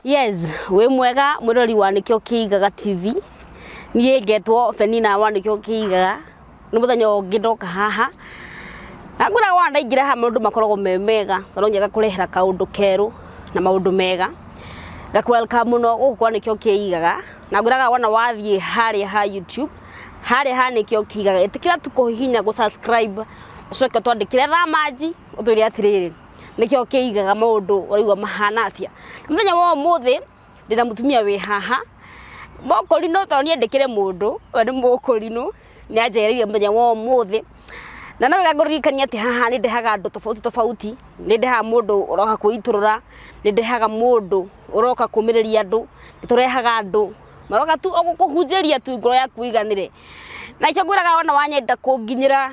Yes, we mwega mwirori wa Nikio Kiigaga TV. Nie ngetwo Penina wa Nikio Kiigaga. Ni muthenya ngindoka haha. Na ngura wanda ingira ha maundu makorogo memega. Tono nyaga kurehera kaundu keru na maundu mega. Welcome muno gukwa Nikio Kiigaga. Na nguraga wana wathie haria ha YouTube. Haria ha Nikio Kiigaga. Itikira tukuhihinya go subscribe. Ucoke twandikire thamaji uthuri atiriri. Nikio Kiigaga maundu warigwa mahana atia. Muthenya wa muthi ndina mutumia we haha. Mokorino to niendekire mundu, we ni mokorino. Ni ajereire muthenya wa muthi. Na nawe gagoririkania ati haha ni ndehaga andu tofauti. Ni ndehaga mundu uroka kuiturura, ni ndehaga mundu uroka kumiriria andu, niturehaga andu. Maroka tu ogukuhunjeria tu ngoro yaku iganire. Na ikyo ngwiraga wana wanyenda kunginyira.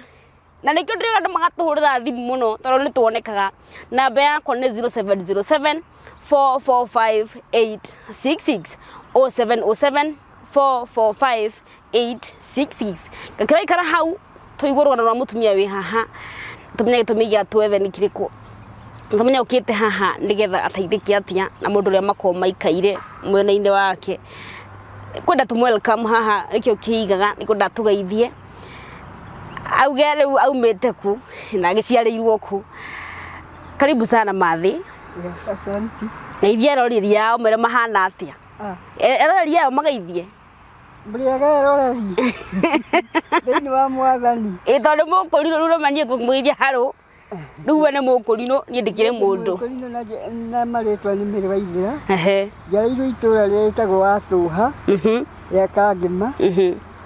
Na nikyo ndiri andu magatuhurira thimu muno toro ni tuonekaga. Namba yakwa ni 0707 445866 0707 445866. Kakira ikara hau tuigurwa na mutumia we haha. Tumenya tumigia tuwethe ni kiriko. Tumenya ukite haha nigetha ateithiki atia na mundu ria mako maikaire mwena-ine wake. Kwenda tu welcome haha Nikio Kiigaga nikwenda tugeithie. Auge riu aumete ku na agiciarirwo ku. Karibu sana mathi. Asante. Na ithia rori yao mere mahana atia. Rori yao magaithie. Mbriaga rori. Thini wa mwathani. Tondu mukurino ruro manie kumwithia haro. Riu ne mukurino ni ndikire mundu. Mukurino na maretwa ni mirwaithira. Jarairwo itura rietagwo Watuha. Ya Kangima.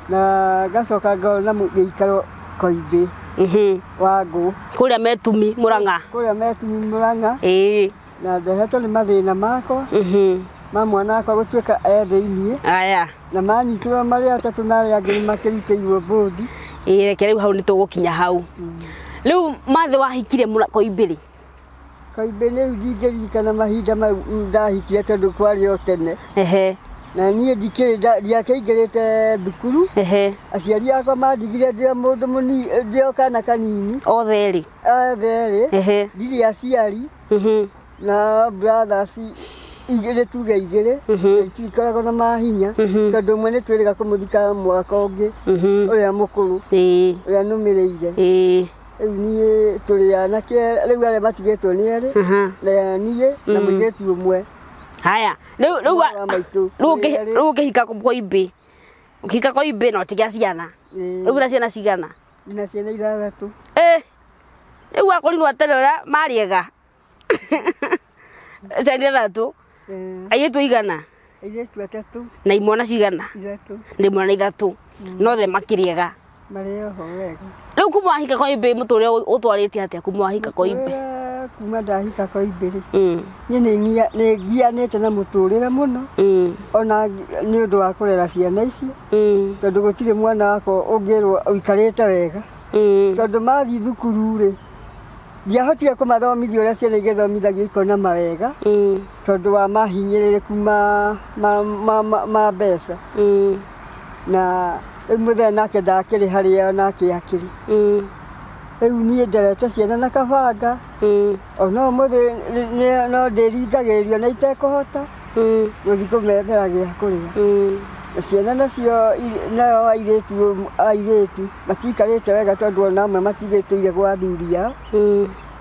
Na gacoka ngona mugeikaro Koibe. Wangu. Kuria metumi Muranga. Kuria metumi Muranga. Na ndehetwo ni mathina makwa. Ma mwana akwa gutuika thiini. Aya. Na manyitirwo mari atatu na ria ngiri makirutĩirwo bodi. Reke riu hau ni tugukinya hau. Riu mathe wahikire Koibe. Koibe ni njingiririkana mahinda mau ndahikire tondu kwari o tene. Na niĩ ndiakĩingĩrĩte thukuru. Aciari akwa mandigire ndĩ mũndũ ndĩ kana kanini. Othe erĩ. Ndirĩ aciari. Na brothers igĩrĩ tuge igĩrĩ. Itikoragwo na mahinya. Tondũ ũmwe nĩ twĩrĩga kũmũthika mwaka ũngĩ. Ũrĩa mũkũrũ. Ũrĩa nũmĩrĩire. Rĩu niĩ tũrĩ anake rĩu arĩa matigĩtwo nĩ erĩ. Na niĩ na mũirĩtu ũmwe. Haya, riu ukihika Koibe. Ukihika Koibe no tigia ciana. Riu na ciana cigana? Na ciana 6. Riu akorinwo aterera mariega. Ciana 3. Aitu igana? Aitu 3. Na imwana cigana? 3. Ndi mwana 3. No the makiriega. Mareo ho wega. Riu kumwahika Koibe mutore utwarite atia kumwahika Koibe? Kuma ndahika Koibe ri. Ni ngianete na muturire muno. Ona ni undu wa kurera ciana ici. Tondu gutire mwana wako ungirwo uikarite wega. Tondu mathi thukuru ri. Ndiahotire kumathomithia uria ciana igithomithagio ikona mawega. Tondu wa mahinyirire kuma ma mbeca. Na muthenya nake ndakiri haria nake akiri. Riu niĩ nderete ciana na kabanga. Ona muthi no ndiringagĩrĩrio na itekũhota. Guthi kũmethera gĩa kũrĩa. Ciana nacio nao airĩtu matikarĩte wega tondũ ona amwe matigĩtũire gwa athuri ao.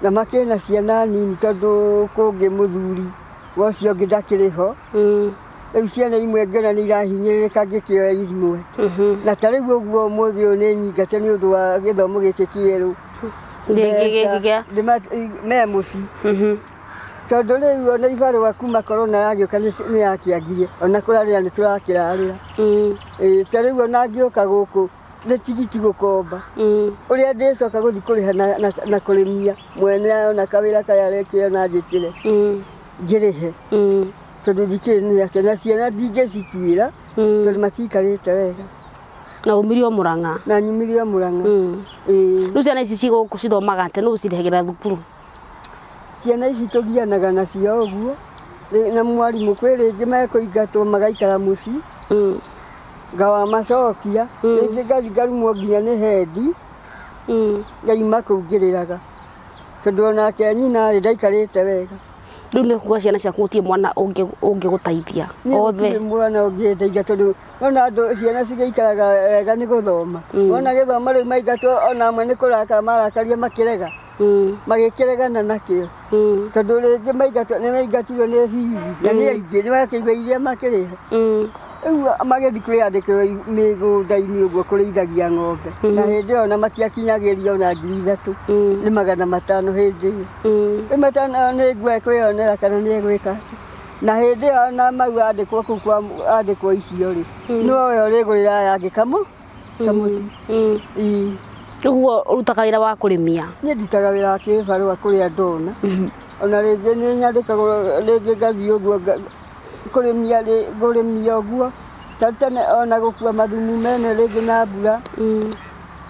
Na makĩna ciana nini tondũ kũngĩ mũthuri ũcio ũngĩ ndakĩrĩ ho. Riu ciana imwe ngona nĩ irahinyĩrĩrĩka ngĩkĩoya imwe. Na tarĩu ũguo ũmũthĩ ũyũ nĩ nyingate nĩ ũndũ wa gĩthomo gĩkĩ kĩerũ. Me mũci. Tondũ rĩu ona ibarũa kuma korona yagĩũka nĩ yakĩangire. Ona kũrarĩra nĩ tũrakĩrarĩra. Tarĩu ona ngĩũka gũkũ nĩ tigiti gũkomba. Ũrĩa ndĩcoka gũthi kũrĩha na kũrĩmia. Mwene ona kawĩra kaya rekĩo na njĩkĩre. Ngĩrĩhe. Tondu ndikĩrĩ ciana ciana ndingĩcituĩra. Tondũ matikarĩte wega. Na umirio Muranga. Na nyumirio Muranga. Riu ciana ici cigũkũ cithomaga atĩa nũ cirehagĩra thukuru? Ciana ici tũgianaga nacio ũguo. Na mwarimũ kwĩ rĩngĩ mekũingatwo magaikara mũciĩ. Ngawamacokia. Rĩngĩ ngathi ngarumwo nginya nĩ hendi. Ngaima kũu ngĩrĩraga. Tondu onake nyina rĩ ndaikarĩte wega. riu nä kuga ciana ciaku gå tirä mwana å ngä gå teithia othe mwana å ngä teithia tondå ona andå ciana cigäikaraga wega nä gå thoma ona gä thoma rä u maingatwo ona amwe nä kå rakara marakaria makä rega magä kä regana nakä o tondå rä ngä nä maingatirwo nä bibi na nä aingä nä makä igua iria makä rä ha rĩu magĩthiĩ kwĩyandĩkĩrwo mĩgũnda-inĩ ũguo kũrĩithagia ng'ombe na hĩndĩ ĩyo ona matiakinyagĩria ona 3,000 nĩ 500 hĩndĩ ĩyo rĩu matano nĩ ngwe kwĩyonera kana nĩ egwĩka na hĩndĩ ĩyo ona mau andĩkwo kũu kwa andĩkwo icio rĩ nowe ũrĩgũrĩra yangĩ kamũtu ũguo ũrutaga wĩra wa kũrĩmia niĩ ndutaga wĩra wa kĩbarũa kũrĩa ndona ona rĩngĩ nĩ nyandĩkagwo rĩngĩ ngathiĩ ũguo kũrĩmia ũguo tene ona gũkua mathumu mene rĩngĩ na mbura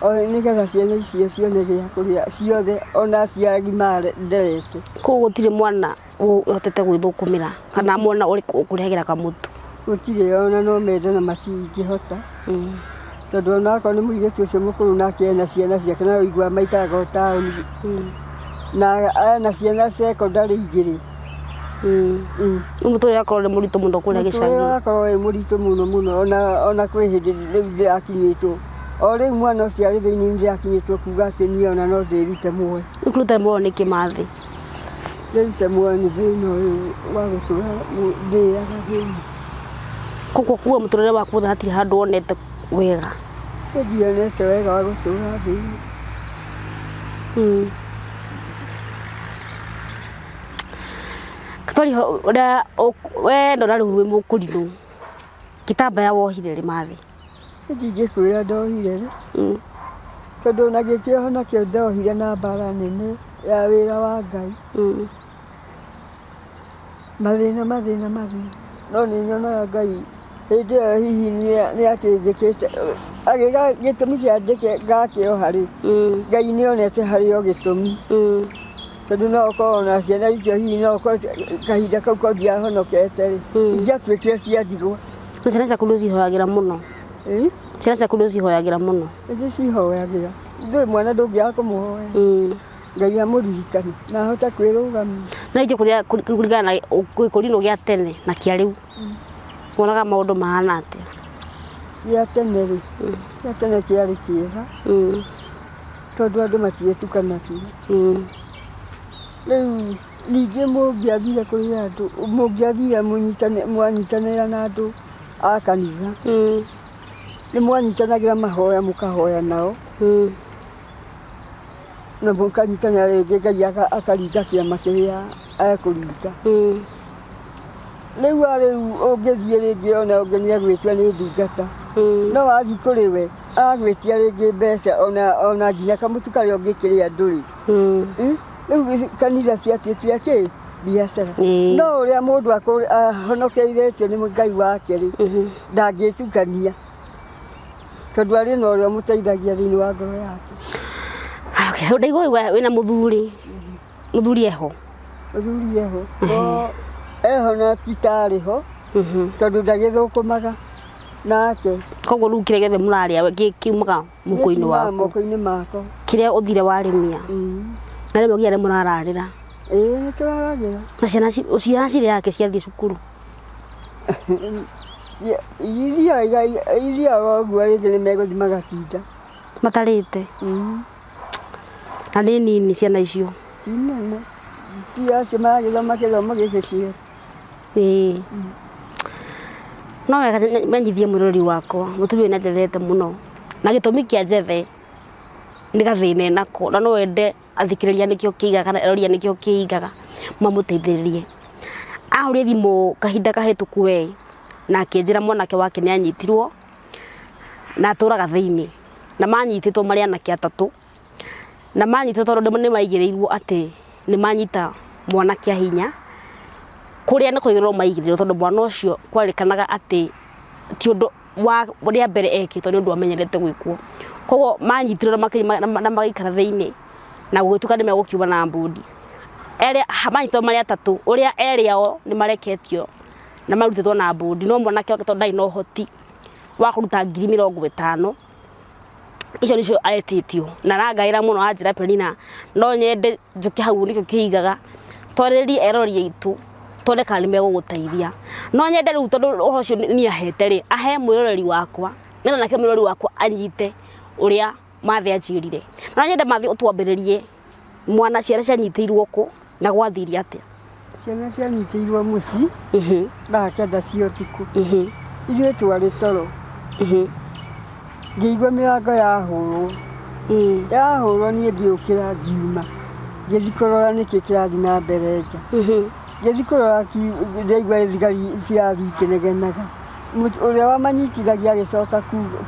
nĩgetha ciana icio cione gĩa kũrĩa ciothe ona aciari nderete kũu gũtirĩ mwana ũhotete gwĩthũkũmĩra kana mwana ũkũrehagĩra kamũtu gũtirĩ ona no mende na matingĩhota tondũ onakorwo nĩ mũirĩtu ũcio mũkũrũ nake ena ciana ciake na ũigua maikaraga o taũni na ena ciana secondary igĩrĩ mũtũrĩre akorwo nĩ mũritũ mũno kũrĩa gĩcagi akorwo wĩ mũritũ mũno ona kwĩ hĩndĩ rĩu ndĩrakinyĩtwo o rĩu mwana ũcio arĩ thĩinĩ ndĩrakinyĩtwo kuga atĩ niĩ ona no ndĩrute muoyo ũkũruta muoyo nĩ kĩmathi ndĩrute muoyo nĩ thĩna ũyũ wa gũtũra ndĩaga thĩna koguo kuga mũtũrĩre waku wothe hatirĩ handũ wonete wega ndionete wega wa gũtũra thĩna Katori ũrĩa we ndona rĩu wĩ mũkũrinũ gĩtambaya wohire rĩ Mathi ndingĩkwĩra ndohire rĩ tondũ ona gĩkĩoho nakĩo ndohire na mbara nene ya wĩra wa Ngai mathĩna no nĩ nyonaga Ngai hĩndĩ ĩyo hihi nĩ akĩnjĩkĩte agĩga gĩtũmi kĩa ngakĩoha rĩ Ngai nĩ onete harĩ o gĩtũmi tondũ no ũkorwo na ciana icio hihi no ũkorwo kahinda kau ko ndiahonokete rĩ ingĩatuĩkire cia ndigwa ciana ciaku nĩ cihoyagĩra mũno ciana ciaku nĩ cihoyagĩra mũno ndĩcihoyagĩra ndũĩ mwana ndũngĩaga kũmũhoya Ngai amũririkane na ahote kwĩrũgamia na ingĩ kũringana na gĩkũrinũ gĩa tene na kĩa rĩu wonaga maũndũ mahana atĩa gĩa tene rĩ gĩa tene kĩarĩ kĩega tondũ andũ matiĩtukanagia rĩu ningĩ mũngĩathire kũrĩ andũ mũngĩathire mwanyitanĩra na andũ a kanitha nĩ mwanyitanagĩra mahoya mũkahoya nao na mũkanyitanĩra rĩngĩ Ngai akaringa kĩama kĩrĩa ekũringa rĩu ũngĩthiĩ rĩngĩ ona ũngĩ nĩ agwĩtua nĩ ndungata no wathiĩ kũrĩ we agwĩtia rĩngĩ mbeca ona nginya kamũtu karĩa ũngĩkĩrĩa ndũrĩ rĩu kanitha ciatuĩkire kĩ biacara no ũrĩa mũndũ ahonokeithĩtio nĩ Ngai wake rĩ ndangĩtukania tondũ arĩ na ũrĩa mũteithagia thĩinĩ wa ngoro yake ndaigua wĩna mũthuri eho eho na titarĩ ho tondũ ndagĩthũkũmaga nake koguo rĩu kĩrĩa gĩothe mũrarĩa kiumaga moko-inĩ makwa kĩrĩa ũthire warĩmia na rĩmwe nginya rĩmwe mũrararĩra nĩ tũraragĩra na ciana cirĩ yake ciathiĩ cukuru iria ũguo rĩngĩ nĩ megũthiĩ magatinda matarĩte na nĩ nini ciana icio ti nene ti acio maragĩthoma gĩthomo gĩkĩ kĩerũ no wega menyithie mũrori wakwa mũtumia ũyũ nĩanjethete mũno na gĩtũmi kĩa njethe nĩ gathĩna enako na no wende athikĩrĩria nĩkĩo kĩigaga kana eroria nĩkĩo kĩigaga mamũteithĩrĩrie ahũrire thimũ kahinda kahĩtũku we na akĩnjĩra mwanake wake nĩ anyitirwo na atũraga thĩinĩ na manyitĩtwo marĩ anake atatũ na manyitĩtwo tondũ nĩ maigĩrĩirwo atĩ nĩ manyita mwanake hinya kũrĩa nĩ kũigĩrĩrwo maigĩrĩrwo tondũ mwana ũcio kwarĩkanaga atĩ ti ũndũ wa rĩa mbere ekĩtwo nĩ ũndũ amenyerete gwĩkwo koguo manyitirwo na magaikara thĩinĩ na gũgĩtuĩka nĩ megũkiuma na mbũndi manyitĩtwo marĩ atatũ ũrĩa erĩ ao nĩ mareketio na marutĩtwo na mbũndi no mwanake wake tondũ ndarĩ na ũhoti wa kũruta 50,000 icio nĩcio aretĩtio na arangaĩra mũno anjĩra Penina no nyende njũke hau nĩkĩo kĩigaga twarĩrie erori itu tone kana megũgũteithia no nyende rĩu tondũ ũhoro ũcio nĩ ahete rĩ ahe mwĩroreri wakwa nĩgetha nake mwĩroreri wakwa anyite ũrĩa Mathe anjĩrire no nyende Mathe ũtwambĩrĩrie mwana ciana cianyitĩirwo kũ na gwathirie atĩa ciana cianyitĩirwo mũci thaa kenda cia ũtukũ ithuĩ twarĩ toro ngĩigua mĩrango yahũrwo niĩ ngĩũkĩra ngiuma ngĩthiĩ kũrora nĩkĩ kĩrathiĩ na mbere nja ngĩthiĩ kũrora ndaigua thigari cirathiĩ ikĩnegenaga ũrĩa wamanyitithagia agĩcoka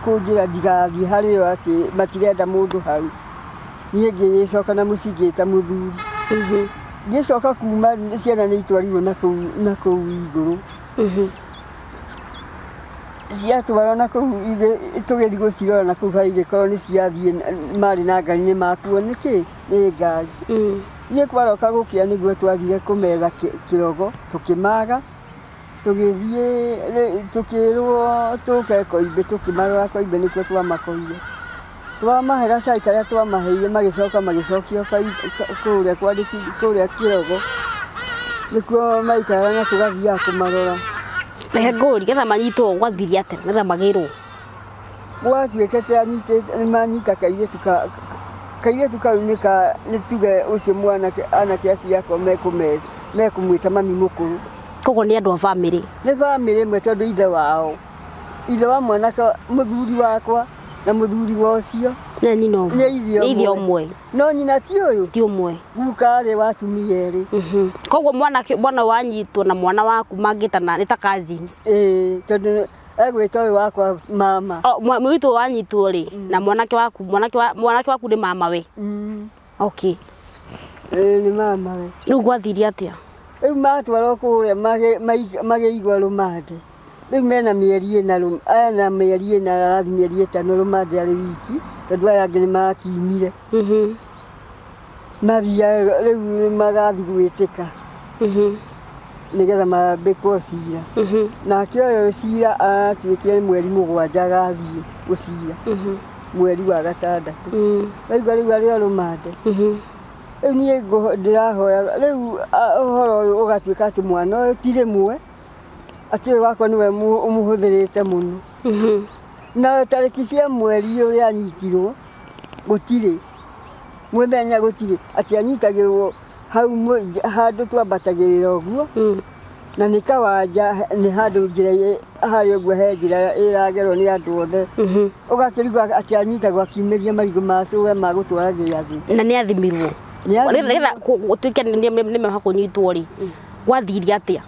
kũnjĩra ndigathiĩ harĩ o atĩ matirenda mũndũ hau niĩ ngĩgĩcoka na mũciĩ ngĩta mũthuri ngĩcoka kuma ciana nĩ itwarirwo na kũu igũrũ ciatwarwo na kũu tũgĩthiĩ gũcirora na kũu harĩ igĩkorwo nĩ ciathiĩ marĩ na ngari nĩ makuo nĩkĩ nĩ ngari niĩ kwaroka gũkĩa nĩguo twathire kũmetha kĩrogo tũkĩmaga tũgĩthiĩ tũkĩrwo tũke Koimbe tũkĩmarora Koimbe nĩkuo twamakoire twamahe gacai karĩa twamaheire magĩcokio kũrĩa kwandĩki kũrĩa kĩrogo nĩkuo maikaraga na tũgathiaga kũmarora rehe ngũri getha manyitwo gwathirie atĩa nĩgetha magĩrwo gwatuĩkĩte nĩmanyita kairĩtu kau nĩ tuge ũcio mwanake anake acio akwa mekũmwĩta mami mũkũrũ koguo nĩ andũ a bamĩrĩ nĩ bamĩrĩ ĩmwe tondũ ithe wa mwanake mũthuri wakwa na mũthuri wa ũcio nĩ ithe ũmwe no nyina ti ũyũ ti ũmwe guka arĩ wa atumia erĩ koguo mwana wanyitwo na mwana waku mangĩtana nĩ ta cousins tondũ egwĩta ũyũ wakwa mama mũritũ wanyitwo rĩ na mwanake waku nĩ mama we okay nĩ mama we rĩu gwathirie atĩa rĩu matwarwo kũrĩa magĩigua rũmande rĩu mena mĩeri ĩna arathiĩ mĩeri ĩtano rũmande arĩ wiki tondũ aya angĩ nĩ makiumire mathiaga rĩu magathiĩ gwĩtĩka nĩgetha mambĩkwo cira nake ũyũ cira atuĩkire mweri 7 agathiĩ gũcira mweri wa 6 waigua rĩu arĩ o rũmande rĩu niĩ ndĩrahoya rĩu ũhoro ũyũ ũgatuĩka atĩ mwana ũyũ ti rĩmwe atĩ ũyũ wakwa nĩwe ũmũhũthĩrĩte mũno na tarĩki cia mweri ũrĩa anyitirwo gũtirĩ mũthenya gũtirĩ atĩ anyitagĩrwo hau handũ twambatagĩrĩra ũguo na nĩ kawanja nĩ handũ njĩra harĩ ũguo he njĩra ĩragerwo nĩ andũ othe ũgakĩrigwo atĩ anyitagwo akiumĩria marigũ ma cũwe ma gũtwara gĩathĩ na nĩ athimirwo nĩgetha gũtuĩke nĩ meha kũnyitwo rĩ gwathirie atĩa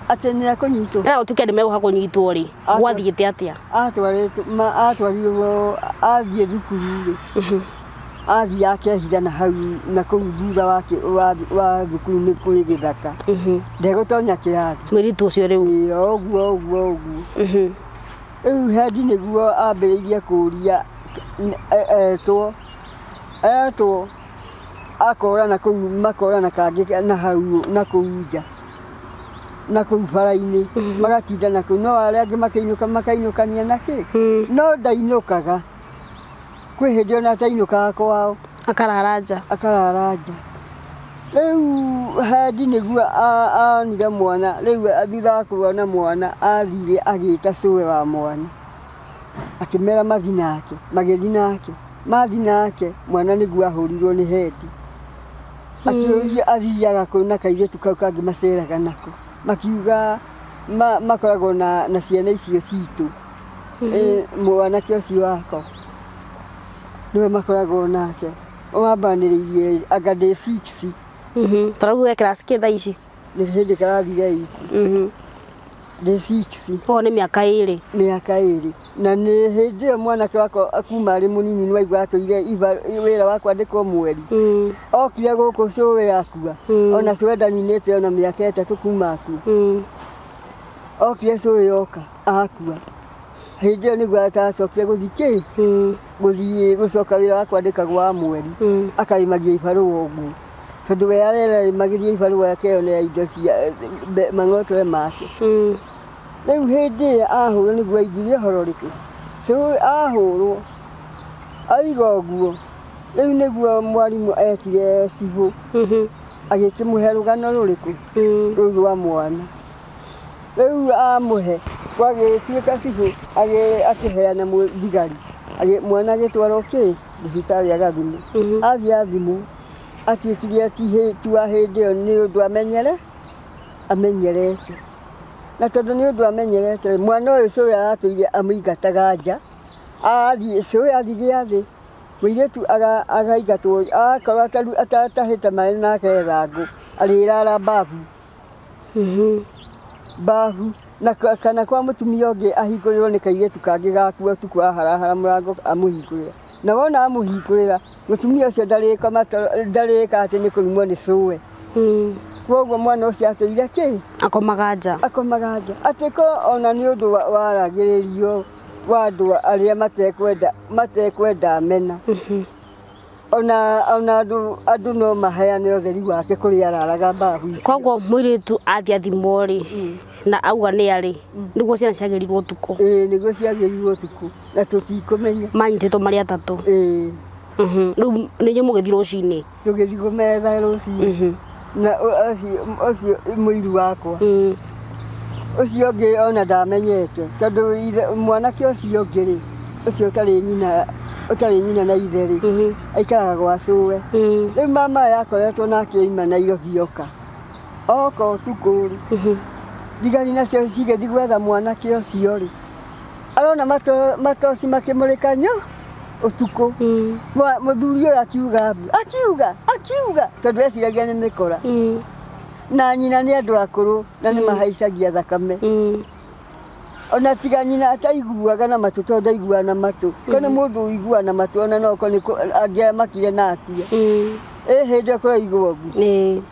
atĩ nĩ akũnyitwo nĩgetha gũtuĩke nĩ meha kũnyitwo rĩ gwathiĩte atĩa atwarirwo athiĩ thukuru rĩ athiĩ akehitha na hau na kũu thutha wa thukuru-inĩ kwĩ gĩthaka ndegũtonya kĩrathi mũirĩtu ũcio rĩu ũguo rĩu hendi nĩguo ambĩrĩirie kũũria etwo akorana kũu makorana kangĩ na hau na kũu nja na kũu bara-inĩ magatinda na kũu no arĩa angĩ makainũkania na kĩ no ndainũkaga kwĩ hĩndĩ ona atainũkaga kwao akarara nja rĩu hendi nĩguo onire mwana rĩu thutha wa kuona mwana athire agĩta cũwe wa mwana akĩmera mathi nake mwana nĩguo ahũrirwo nĩ hendi akĩũria athiaga kũ na kairĩtu kau kangĩ maceraga nako makiuga makoragwo na ciana icio citũ mwanake ũcio wako nĩwe makoragwo nake mambanĩrĩirie anga ndĩ 6 tarabu ya class kĩ thaa ici nĩ hĩndĩ karathire 8 ndĩ 6 po nĩ mĩaka ĩrĩ na nĩ hĩndĩ ĩyo mwanake wakwa akuma arĩ mũnini nĩwaigua atũire wĩra wa kwandĩkwo mweri okire gũkũ cũwe akua ona cũwe ndaninĩte ona mĩaka 3 kuma akua okire cũwe yoka akua hĩndĩ ĩyo nĩguo atacokire gũthiĩ gũcoka wĩra wa kwandĩkagwo wa mweri akarĩmagia ibarũa ũguo tondũ we arerĩmagĩria ibarũa akeyonera indo cia mang'otore make rĩu hĩndĩ ĩyo ahũrwo nĩguo aingĩrie ũhoro ũrĩkũ ahũrwo aiga ũguo Rĩu nĩguo mwarimũ etire Cibũ agĩkĩmũhe rũgano rũrĩkũ rũu rwa mwana. Rĩu amũhe gwagĩtuĩka Cibũ akĩheana thigari mwana agĩtwarwo thibitarĩ agathimwo. Athiĩ athimwo atuĩkire tu wa hĩndĩ ĩyo nĩ ũndũ amenyerete. Na tondũ nĩ ũndũ amenyerete mwana ũyũ cũwe aratũire amũingataga nja. Athiĩ cũwe athiĩ gĩathĩ mũirĩtu againgatwo agakorwo atatahĩte maĩ nake ethangũ arĩrara mbabu na kana kwa mũtumia ũngĩ ahingũrĩrwo nĩ kairĩtu kangĩ gakua ũtukũ aharahara mũrango amũhingũrĩra. Na wona amũhingũrĩra mũtumia ũcio ndarĩka atĩ nĩ kũrumwo nĩ cũwe. Kwoguo mwana ũcio atũire akomaga nja. Atĩ ko ona nĩ ũndũ waragĩrĩrio wa andũ arĩa matekwenda amena. Ona andũ no maheane ũtheri wake kũrĩa araraga mbabu icio. Kwoguo mũirĩtu athiĩ athimwo rĩ na auga nĩ arĩ nĩguo ciana ciagĩrirwo ũtukũ. Nĩguo ciagĩrirwo ũtukũ na tũtikũmenya. Manyitĩtwo marĩ atatũ. Rĩu nĩ inyuĩ mũgĩthiĩ rũcinĩ? Tũgĩthiĩ kũmetha rũcinĩ. Na ũcio mũiru wakwa ũcio ũngĩ ona ndamenyete tondũ mwanake ũcio ũngĩ rĩ ũcio ũtarĩ nyina na ithe rĩ aikaraga gwa cũwe. Rĩu mama yakoretwo nake oima Nairobi oka oka ũtukũ rĩ thigari nacio cigĩthiĩ gwetha mwanake ũcio rĩ arona matoci makĩmũrĩka ũtukũ. Mũthuri ũyũ akiuga tondũ eciragia nĩ mĩkora. Na nyina nĩ andũ akũrũ na nĩ mahaicagia thakame. Ona tiga nyina ataiguaga na matũ tondũ ndaiguaga na matũ. Kana mũndũ ũiguaga na matũ ona no ko angĩamakire na akue. Hĩndĩ kũraigua ũguo.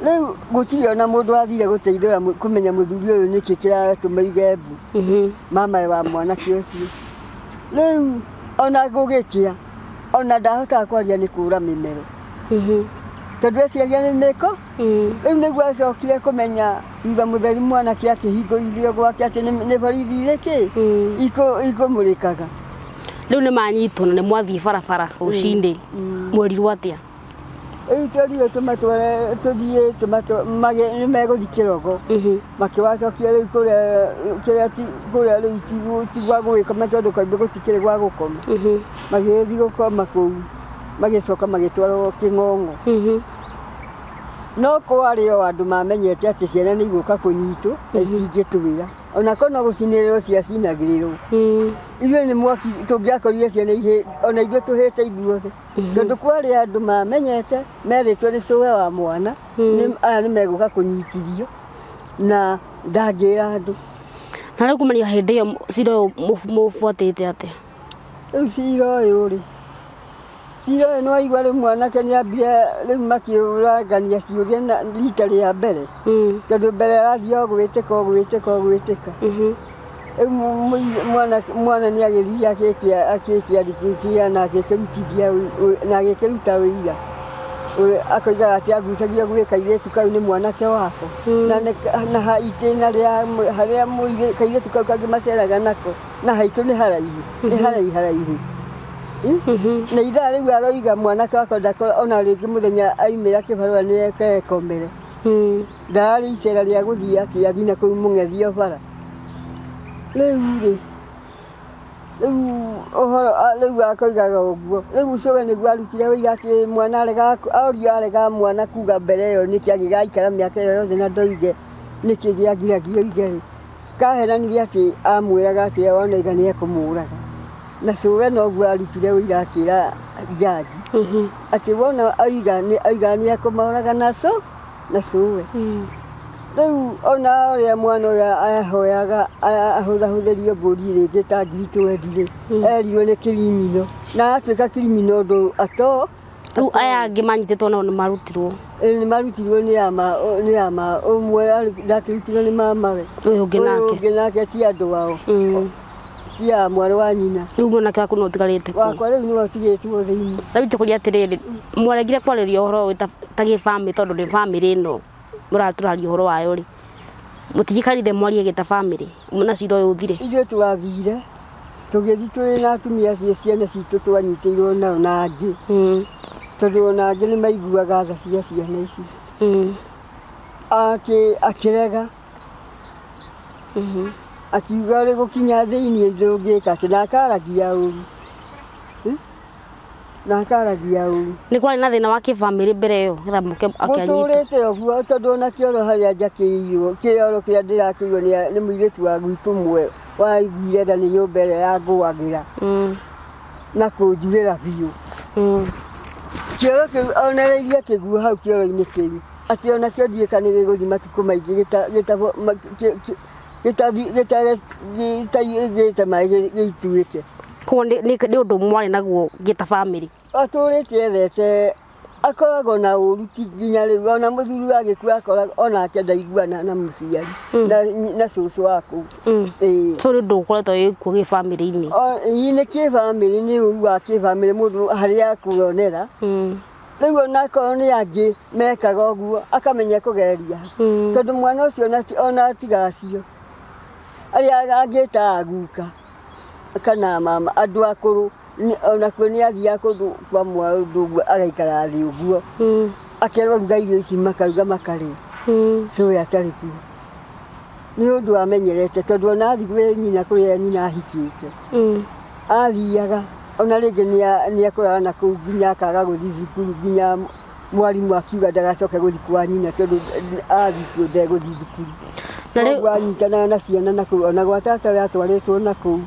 Rĩu gũtirĩ ona mũndũ athire gũteithũra kũmenya mũthuri ũyũ nĩkĩ kĩratũma auge mbu mama wa mwanake ũcio. Rĩu ona gũgĩkĩa ona ndahotaga kwaria nĩ kũra mĩmero. Tondũ eciragia nĩ mĩko. Rĩu nĩguo acokire kũmenya thutha mũtheri mwanake akĩhingũrithio gwake atĩ nĩ borithi ikũmũrĩkaga. Rĩu nĩ manyitwo na nĩ mwathiĩ barabara rũcinĩ mwerirwo atĩa? Rĩu tũthiĩ nĩ megũthiĩ kĩrogo makĩwacokia rĩu kũrĩa rĩu ti gwa gũgĩkoma tondũ kaingĩ gũtikĩrĩ gwa gũkoma. Magĩthiĩ gũkoma kũu magĩcoka magĩtwarwo Kĩng'ong'o. No kwarĩ o andũ mamenyete atĩ ciana nĩ igũka kũnyitwo na itingĩtũĩra ona ko no gũcinĩrĩrwo ciacinagĩrĩrwo. Ithuĩ nĩ mwaki tũngĩakorire ciana ona ithuĩ tũhĩte ithuothe tondũ kwarĩ andũ mamenyete merĩtwo nĩ cũwe wa mwana aya nĩ megũka kũnyitithio na ndangĩra andũ. Na rĩu kumania hĩndĩ ĩyo cira ũyũ mũbuatĩte atĩa? Rĩu cira ũyũ nĩ waigua rĩu mwanake nĩ ambire rĩu makĩũrangania ciũria rita rĩa mbere tondũ mbere arathiĩ gwĩtĩka. Rĩu mwana nĩ agĩthiĩ agĩkĩandĩkithia na agĩkĩruta wĩira. Akoigaga atĩ agucagia gwĩ kairĩtu kau nĩ mwanake wako na itĩna harĩa kairĩtu kau kangĩmaceraga nako na haitũ nĩ haraihu. Na ithaa rĩu aroiga mwanake wako ona rĩngĩ mũthenya aimĩra kĩbarũa nĩ ekomere. Ndararĩ icera rĩa gũthiĩ atĩ athiĩ na kũu mũng'ethi o bara. Rĩu akoigaga ũguo. Rĩu cũwe nĩguo arutire wĩira atĩ mwana arega mwana kuga mbere ĩyo nĩkĩ agĩgaikara mĩaka ĩyo yothe na ndoige nĩkĩ gĩagiragio oige. Kahenanirie atĩ amwĩraga atĩ ona iga nĩ ekũmũraga. Na cũwe noguo arutire wĩira akĩra jaji atĩ wona oiga nĩ ekũmoraga na cũwe. Rĩu ona ũrĩa mwana ũyũ ahoyaga ahũthahũthĩrio mbũri rĩngĩ ta ngiri twendi-rĩ erirwo nĩ kĩrimino na atuĩka kĩrimino ũndũ rĩu aya angĩ manyitĩtwo nao nĩ marutirwo? Nĩ marutirwo nĩ ama ũmwe ndakĩrutirwo nĩ mamawe. Ũyũ ũngĩ nake ti andũ wao ti a mwana wa nyina. Rĩu mwanake waku no ũtigarĩte kũ? Wakwa rĩu nĩwe ũtigĩtwo thĩinĩ. Rĩu tũkũria atĩrĩrĩ mwaregire kwarĩria ũhoro ta gĩbamĩrĩ tondũ nĩ bamĩrĩ ĩno mũratũraria ũhoro wayo rĩ mũtigikarire mwarie gĩta bamĩrĩ na cira ũyũ ũthire? Ithuĩ twathire Tũgĩthiĩ tũrĩ na atumia acio ciana citũ twanyitĩirwo nao na angĩ. Tondũ ona angĩ nĩ maiguaga tha cia ciana ici. Akĩrega. Akiuga ũrĩ gũkinya thĩiniĩ ndũngĩka atĩ na akaragia ũru. Na akaragia ũru. Nĩ kwarĩ na thĩna wa kĩbamĩrĩ mbere ĩyo getha mũke akĩanyita? Gũtũrĩte ũguo tondũ ona kĩoro harĩa njakĩirwo, kĩoro kĩrĩa ndĩrakĩirwo nĩ mũirĩtu wa gwitũ ũmwe waiguire tha nĩ nyũmba ĩrĩa yangũagĩra na kũnjurĩra biũ. Kĩoro kĩu onereirie kĩguo hau kĩoro-inĩ kĩu atĩ onakĩo ndiũĩ kana nĩ gĩgũthiĩ matukũ maingĩ gĩtaigĩte maĩ gĩituĩke. Koguo nĩ ũndũ mwarĩ naguo gĩta bamĩrĩ? Atũrĩte ethete, akoragwo na ũru ti nginya rĩu, ona mũthuri agĩkua akoragwo onake ndaiguana na mũciari na cũcũ wa kũu. So nĩ ũndũ ũkoretwo wĩkuo gĩbamĩrĩ-inĩ? Ĩĩ nĩ kĩbamĩrĩ, nĩ ũru wa kĩbamĩrĩ mũndũ harĩa akuonera. Rĩu onakorwo nĩ angĩ mekaga ũguo akamenya kũgeria. Tondũ mwana ũcio ona atigacio arĩa angĩta aguka kana mama andũ akũrũ onakuo nĩ athiaga kũndũ kwa mũndũ ũguo agaikara thĩ ũguo. Akerwo ruga irio ici makauga makarĩa. Cũĩ atarĩ kuo. Nĩ ũndũ amenyerete tondũ ona athiĩ gwĩ nyina kũrĩa nyina ahikĩte. Athiaga ona rĩngĩ nĩ akoraga na kũu nginya akaga gũthiĩ thukuru nginya mwarimũ akiuga ndagacoke gũthiĩ kwa nyina tondũ athiĩ kuo ndegũthiĩ thukuru. Koguo anyitanaga na ciana na kũu ona gwa tata we atwarĩtwo na kũu.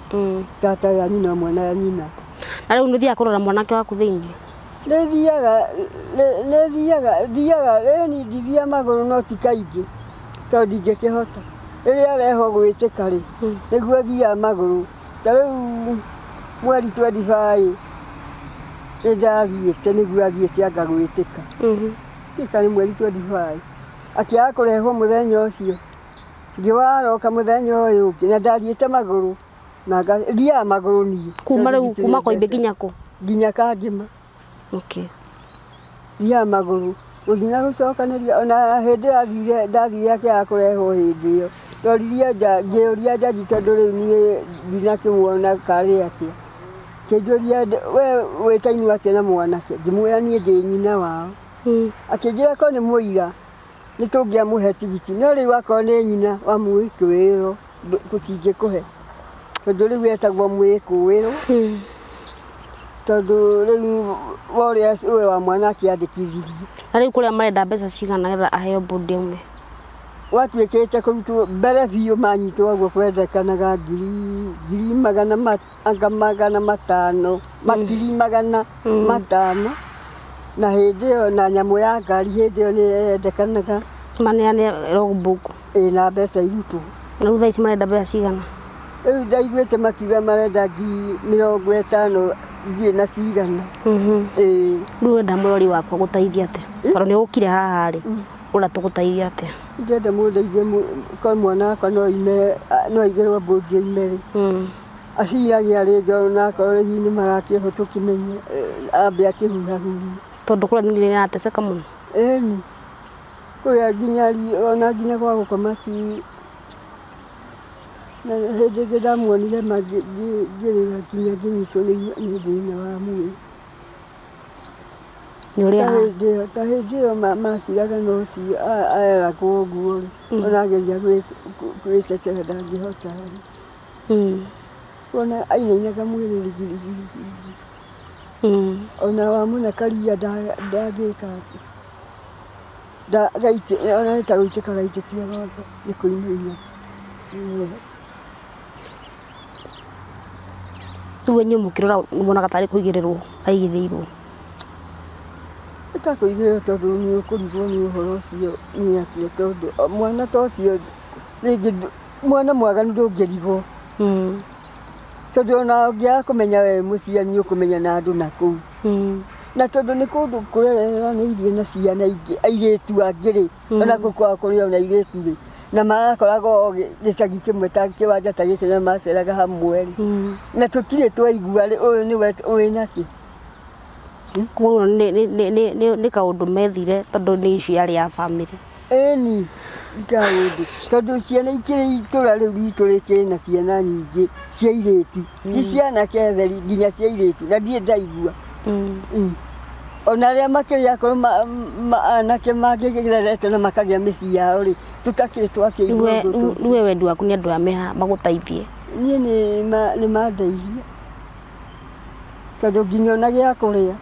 Tata ya nyina ũmwe na nyina. Na rĩu nĩ ũthiaga kũrora mwanake waku thĩinĩ? Thiaga ĩni ndithiaga magũrũ no ti kaingĩ tondũ ndingĩkĩhota. Rĩrĩa arehwo gwĩtĩka rĩ nĩguo thiaga magũrũ. Ta rĩu mweri 25 nĩ ndathiĩte nĩguo athiĩte anga gwĩtĩka. Gĩka nĩ mweri 25. Akĩaga kũrehwo mũthenya ũcio. Ngĩwaroka mũthenya ũyũ ũngĩ na ndathiĩte magũrũ na thiaga magũrũ niĩ. Kuma rĩu kuma Koimbe nginya kũ? Nginya Kangĩma. Thiaga magũrũ gũthiĩ na gũcokanĩria ona hĩndĩ ĩyo ndathire akĩaga kũrehwo hĩndĩ ĩyo. Ndoririe ngĩũria njaji tondũ rĩu niĩ ndinakĩmuona karĩ atĩa. Kĩnjũria we wĩtainwo atĩa na mwanake, ngĩmwĩra niĩ ndĩ nyina wao. Akĩnjĩra ko nĩ mũira nĩ tũngĩamũhe tigiti no rĩu akorwo nĩ nyina wa mwĩkũĩrwo tũtingĩkũhe tondũ rĩu etagwo mwĩkũĩrwo. Tondũ rĩu ũrĩa ũyũ wa mwana akĩandĩkithirie. Na rĩu kũrĩa marenda mbeca cigana getha aheo mbũndi ĩmwe? Gwatuĩkĩte kũrutwo mbere biũ manyitwo ũguo kwendekanaga ngiri magana matano makiri magana matano. Na hĩndĩ ĩyo na nyamũ ya ngari hĩndĩ ĩyo nĩ yendekanaga maneane logbook na mbeca irutwo. Na rĩu thaa ici marenda mbeca cigana? Rĩu ndaiguĩte makiuga marenda 50,000 ndirĩ na cigana. Rĩu wenda mũrori wakwa gũteithia atĩa? Tondũ nĩ ũkire haha rĩ ũrenda tũgũteithia atĩa? Ndĩrenda mũndeithie ko mwana wakwa no aigĩrwo mbũngi oime rĩ aciragia rĩ njono na akorwo hihi nĩ magakĩho tũkĩmenye ambe akĩhuhahuria. Tondũ kũrĩa nĩ arateceka mũno? Ĩni kũrĩa nginya gwa gũkoma ti na hĩndĩ ĩngĩ ndamuonire ngĩrĩra nginya ngĩnyitwo nĩ thĩna wa mwĩrĩ. Ta hĩndĩ ĩyo maciraga no ũcio eragwo ũguo rĩ ona ageria gwĩtetera ndangĩhota. Ona ainainaga mwĩrĩ rigirigiri. Ona wamũna karia ndangĩka ona nĩ ta gũitĩka gaitĩkia gothe nĩ kũinaina. Rĩu inyuĩ mũkĩrora muonaga tarĩ kũigĩrĩrwo aigĩrĩirwo? Ĩtakũigĩrĩrwo tondũ nĩ ũkũrigwo nĩ ũhoro ũcio nĩ atĩa tondũ mwana ta ũcio rĩngĩ mwana mwaganu ndũngĩrigwo. Tondũ ona ũngĩaga kũmenya we mũciari nĩ ũkũmenya na andũ na kũu. Na tondũ nĩ kũndũ kũreranĩirie na ciana ingĩ airĩtu angĩ rĩ ona gũkoragwo kũrĩ ona airĩtu rĩ na magakoragwo gĩcagi kĩmwe ta kĩwanja ta gĩkĩ na maceraga hamwe rĩ na tũtirĩ twaigua rĩ ũyũ nĩwe ũrĩ nakĩ. Koguo nĩ kaũndũ methire tondũ nĩ iciarĩ ya bamĩrĩ. Ĩni ikaũndũ tondũ ciana ikĩrĩ itũra rĩu ritũ rĩkĩrĩ na ciana nyingĩ cia airĩtu ti ciana ketheri nginya cia airĩtu na ndirĩ ndaigua ona arĩa makĩrĩ akorwo anake mangĩrerete na makagĩa mĩciĩ yao rĩ tũtakĩrĩ twakĩigua ũndũ rĩu we wendi waku nĩ andũ aya meha magũteithie niĩ nĩ mandeithia tondũ nginya ona gĩa kũrĩa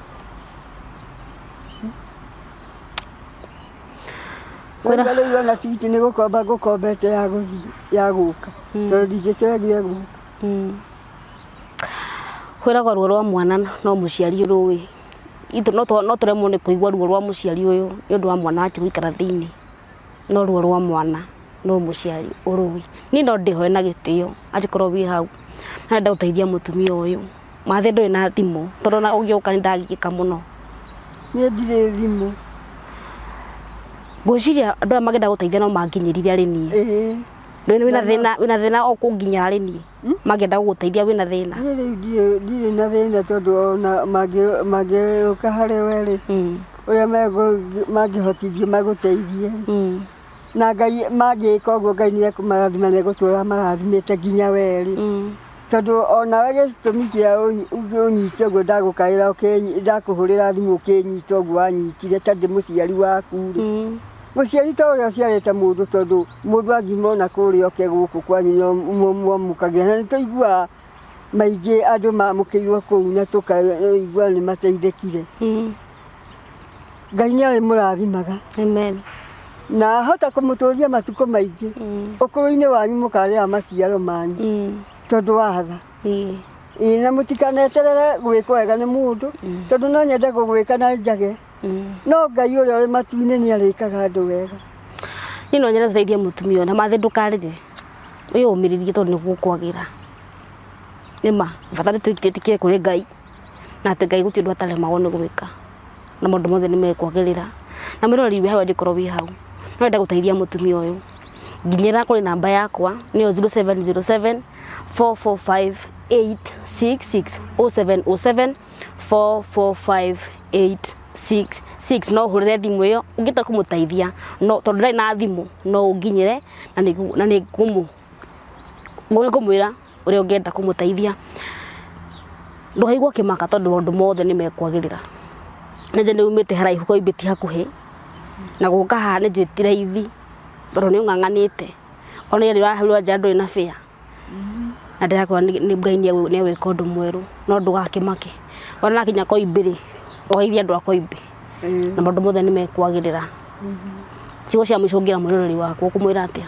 kwenda rĩu ona tigiti nĩ gũkomba ngũkombete ya gũthiĩ ya gũka tondũ ndingĩkĩra gĩa gũka kwĩragwo ruo rwa mwana no mũciari ũrũĩ itũ no tũremwo nĩ kũigua ruo rwa mũciari ũyũ nĩ ũndũ wa mwana wake gũikara thĩinĩ no ruo rwa mwana no mũciari ũrũĩ niĩ no ndĩhoe na gĩtĩo angĩkorwo wĩ hau na ndagũteithia mũtumia ũyũ mathe ndũrĩ na thimũ tondũ na ũngĩũka nĩ ndagĩkĩka mũno niĩ ndirĩ thimũ ngwĩciria andũ arĩa mangĩenda gũteithia no manginyĩrire arĩ niĩ wĩna thĩna o kũnginya arĩ niĩ mangĩenda gũgũteithia wĩna thĩna niĩ rĩu ndirĩ na thĩna tondũ ona mangĩũka harĩ we rĩ ũrĩa mangĩhotithie magũteithie na Ngai mangĩka ũguo Ngai nĩ ekũmarathima nĩ egũtũra marathimĩte nginya we rĩ tondũ ona gĩtũmi kĩa ũnyite ũguo ndagũkaĩra ndakũhũrĩra thimũ ũkĩnyita ũguo wanyitire ta ndĩ mũciari waku rĩ mũciari ta ũrĩa ũciarĩte mũndũ tondũ mũndũ angima ona kũrĩa oke gũkũ kwanyu mwamũkagĩra na nĩtũiguaga maingĩ andũ mamũkĩirwo kũu na tũkaigua nĩ mateithĩkire Ngai nĩ arĩ mũrathimaga amen na hota kũmũtũria matukũ maingĩ ũkũrũ-inĩ wanyu mũkarĩa maciaro manyu tondũ watha na mũtikaneterere gwĩkwo wega nĩ mũndũ tondũ no nyende gũgwĩka na njage no Ngai ũrĩa ũrĩ matu-inĩ nĩ arĩkaga andũ wega niĩ no nyende gũteithia mũtumia na mathe ndũkarĩre wĩyũmĩrĩrie tondũ nĩ gũkwagĩra nĩma bata nĩ twĩtĩkĩre kũrĩ Ngai na atĩ Ngai gũtirĩ ũndũ ataremagwo nĩ gwĩka na maũndũ mothe nĩ mekwagĩrĩra na mwĩroreri wĩ hau angĩkorwo wĩ hau no nyende gũteithia mũtumia ũyũ nginyĩra kũrĩ namba yakwa nĩyo 0707 445 866 0707 445 866 no hũrĩre thimũ ĩyo ũngĩenda kũmũteithia no tondũ ndarĩ na thimũ no ũnginyĩre na nĩ ngũmwĩra ũrĩa ũngĩenda kũmũteithia ndũkaigua kĩmaka tondũ maũndũ mothe nĩ mekwagĩrĩra nĩnjĩ nĩ umĩte haraihu koimbĩti hakuhĩ na gũka haha nĩ njũĩ ti raithi tondũ nĩ ũng'ang'anĩte ona rĩrĩa ũrahũrwo nja ndũrĩ na bĩa na ndĩrakora nĩ Ngai nĩ egwĩka ũndũ mwerũ no ndũgakĩmake ona nakinya koimbĩ-rĩ ũgeithia andũ a koimbĩ na maũndũ mothe nĩ mekwagĩrĩra ciugo cia mũico ũngĩra mwĩroreri waku ũkũmwĩra atĩa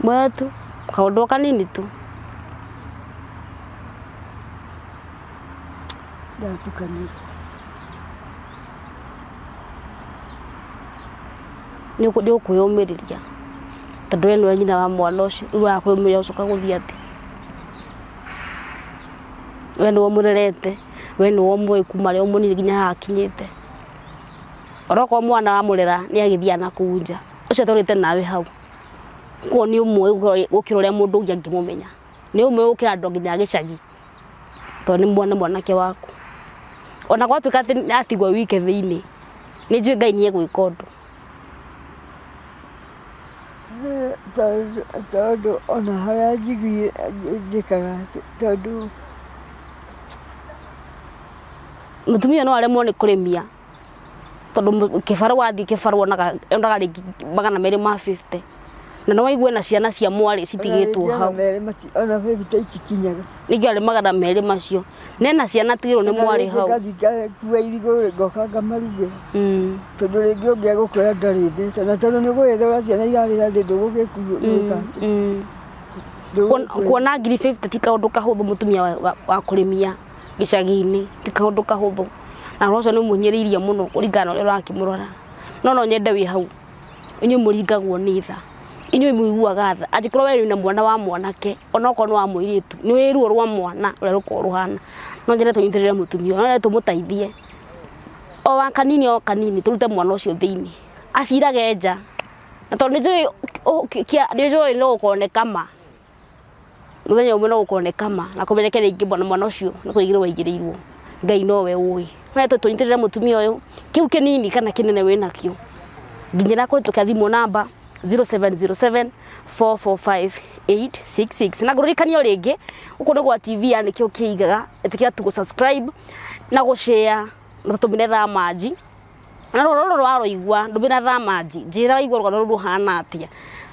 mwega tu kaũndũ kanini tu ndatukania nĩ ũkwĩyũmĩrĩria tondũ we nĩwe nyina wa mwana ũcio rĩu wakwĩyũmĩrĩria ũcoka gũthiĩ atĩ we nĩwe mũrerete we nĩwe ũmũĩ kuma rĩo mũnini nginya haha akinyĩte onokorwo mwana wamũrera nĩ agĩthiaga na kũu nja ũcio atũrĩte nawe hau kuo nĩ ũmũĩ gũkĩra ũrĩa mũndũ ũngĩ angĩmũmenya nĩ ũmũĩ gũkĩra andũ nginya gĩcagi tondũ nĩ mwanake waku ona gwatuĩka atĩ atigwo wike thĩinĩ nĩ njũĩ Ngai nĩ egwĩka ũndũ tondũ ona harĩa njiguĩ njĩkaga tondũ mũtumia no aremwo nĩ kũrĩmia tondũ kĩbarũ wathiĩ kĩbarũ onaga rĩngĩ 250 na no waigua na ciana cia mwarĩ citigĩtwo hau ona bĩbita itikinyaga ningĩ arĩ 200 macio nena ciana tigĩrwo nĩ mwarĩ hau kuwa irigũ ngoka ngamarugĩra tondũ rĩngĩ ũngĩagũkwĩra ndarĩ mbeca na tondũ nĩ gwĩthora ciana irarĩra thĩ ndũgũgĩkuo kuona 50 ti kaũndũ kahũthũ mũtumia wa kũrĩmia gĩcagi-inĩ ti kaũndũ kahũthũ na ũcio nĩ mũhinyĩrĩirie mũno kũringana na ũrĩa ũrakĩmũrora no nyende wĩ hau inyuĩ mũringagwo nĩ tha inyuĩ mũiguaga tha angĩkorwo we wĩna mwana wa mwanake onokorwo nĩ wa mũirĩtu nĩ wĩ ruo rwa mwana ũrĩa rũkorwo rũhana no nyende tũnyitĩrĩre mũtumia no nyende tũmũteithie o kanini tũrute mwana ũcio thĩinĩ acirage nja na tondũ nĩ njũĩ no gũkoneka ma mũthenya ũmwe no gũkoneka ma na kũmenyeke rĩngĩ mwana ũcio nĩ kũigĩrwo waigĩrĩirwo Ngai nowe ũĩ wetu tunyitire mutumia uyu kiu kinini kana kinene wina kio nginyira kuri tukathimo namba 0707445866 na gurikaniyo ringi ukundu gwa TV yani kio kiigaga etikia tu subscribe na go share na tumine thamaji na roro rwaro igwa ndubina thamaji njira igwa rwaro ruhana atia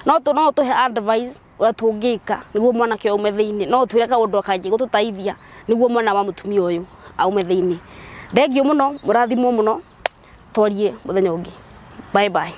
no to he advice ura tungika niguo mwana kio ume thiini no twireka undu kanji gututaithia niguo mwana wa mutumia uyu aume thiini thengio muno murathimo muno twarie muthenya ungi bye bye.